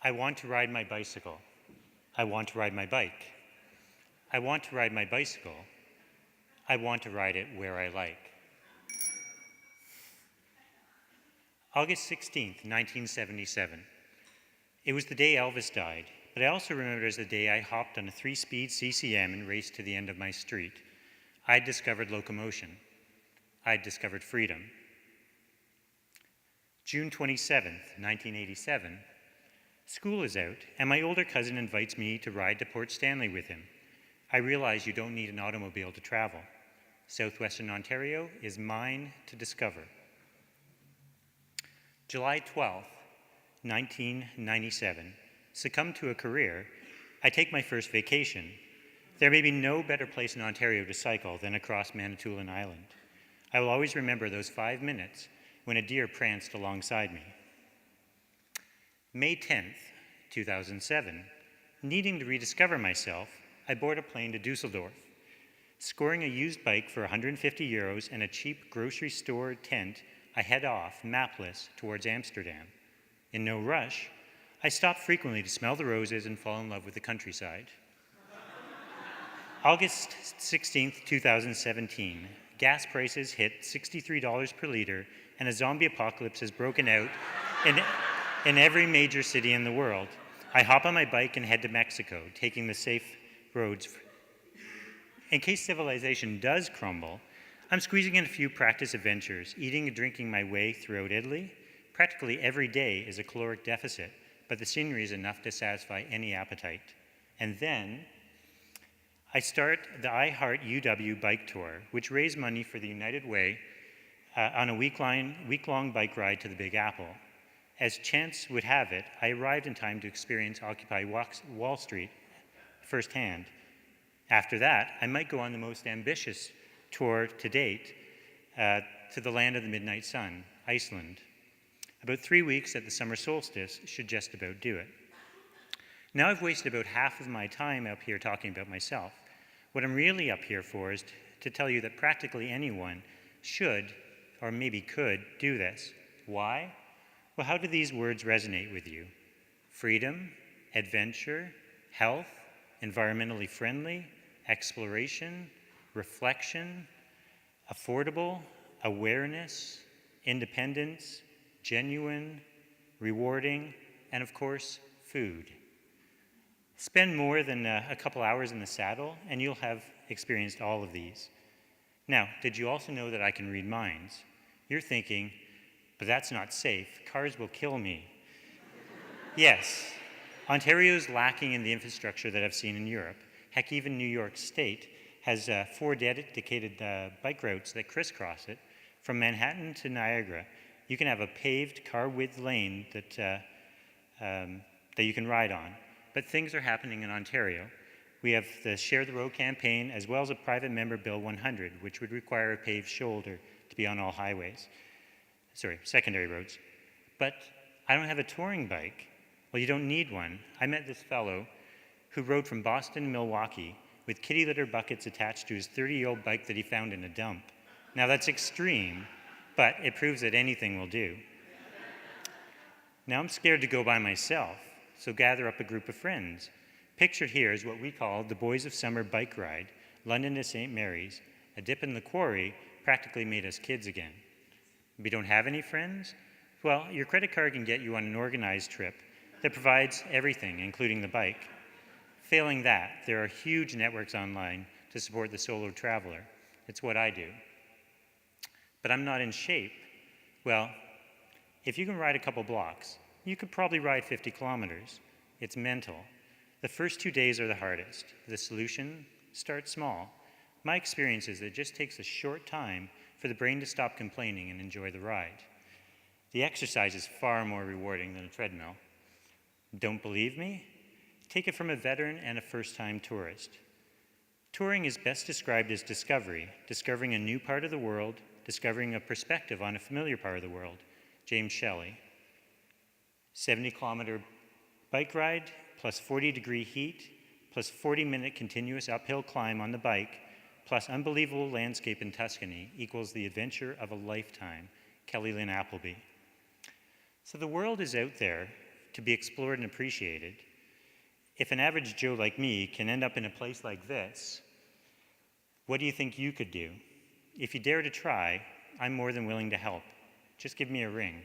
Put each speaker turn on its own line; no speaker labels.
I want to ride my bicycle. I want to ride my bike. I want to ride my bicycle. I want to ride it where I like. August 16th, 1977. It was the day Elvis died, but I also remember it as the day I hopped on a 3-speed CCM and raced to the end of my street. I'd discovered locomotion. I'd discovered freedom. June 27th, 1987. School is out, and my older cousin invites me to ride to Port Stanley with him. I realize you don't need an automobile to travel. Southwestern Ontario is mine to discover. July 12th, 1997. Succumb to a career. I take my first vacation. There may be no better place in Ontario to cycle than across Manitoulin Island. I will always remember those 5 minutes when a deer pranced alongside me. May 10th, 2007. Needing to rediscover myself, I board a plane to Dusseldorf. Scoring a used bike for 150 euros and a cheap grocery store tent, I head off, mapless, towards Amsterdam. In no rush, I stop frequently to smell the roses and fall in love with the countryside. August 16th, 2017. Gas prices hit $63 per liter, and a zombie apocalypse has broken out in every major city in the world. I hop on my bike and head to Mexico, taking the safe roads. In case civilization does crumble, I'm squeezing in a few practice adventures, eating and drinking my way throughout Italy. Practically every day is a caloric deficit, but the scenery is enough to satisfy any appetite. And then I start the I Heart UW bike tour, which raised money for the United Way on a week-long bike ride to the Big Apple. As chance would have it, I arrived in time to experience Occupy Wall Street firsthand. After that, I might go on the most ambitious tour to date to the land of the midnight sun, Iceland. About 3 weeks at the summer solstice should just about do it. Now I've wasted about half of my time up here talking about myself. What I'm really up here for is to tell you that practically anyone should, or maybe could, do this. Why? Well, how do these words resonate with you? Freedom, adventure, health, environmentally friendly, exploration, reflection, affordable, awareness, independence, genuine, rewarding, and of course, food. Spend more than a couple hours in the saddle, and you'll have experienced all of these. Now, did you also know that I can read minds? You're thinking, but that's not safe. Cars will kill me. Yes, Ontario's lacking in the infrastructure that I've seen in Europe. Heck, even New York State has 4 dedicated bike routes that crisscross it. From Manhattan to Niagara, you can have a paved car-width lane that you can ride on. But things are happening in Ontario. We have the Share the Road campaign, as well as a private member Bill 100, which would require a paved shoulder to be on all highways. Secondary roads. But I don't have a touring bike. Well, you don't need one. I met this fellow who rode from Boston to Milwaukee with kitty litter buckets attached to his 30-year-old bike that he found in a dump. Now that's extreme, but it proves that anything will do. Now I'm scared to go by myself, so gather up a group of friends. Pictured here is what we call the Boys of Summer bike ride, London to St. Mary's. A dip in the quarry practically made us kids again. We don't have any friends? Well, your credit card can get you on an organized trip that provides everything, including the bike. Failing that, there are huge networks online to support the solo traveler. It's what I do. But I'm not in shape. Well, if you can ride a couple blocks, you could probably ride 50 kilometers. It's mental. The first 2 days are the hardest. The solution? Start small. My experience is that it just takes a short time for the brain to stop complaining and enjoy the ride. The exercise is far more rewarding than a treadmill. Don't believe me? Take it from a veteran and a first-time tourist. Touring is best described as discovery, discovering a new part of the world, discovering a perspective on a familiar part of the world. James Shelley. 70-kilometer bike ride, plus 40-degree heat, plus 40-minute continuous uphill climb on the bike, plus unbelievable landscape in Tuscany equals the adventure of a lifetime. Kelly Lynn Appleby. So the world is out there to be explored and appreciated. If an average Joe like me can end up in a place like this, what do you think you could do? If you dare to try, I'm more than willing to help. Just give me a ring.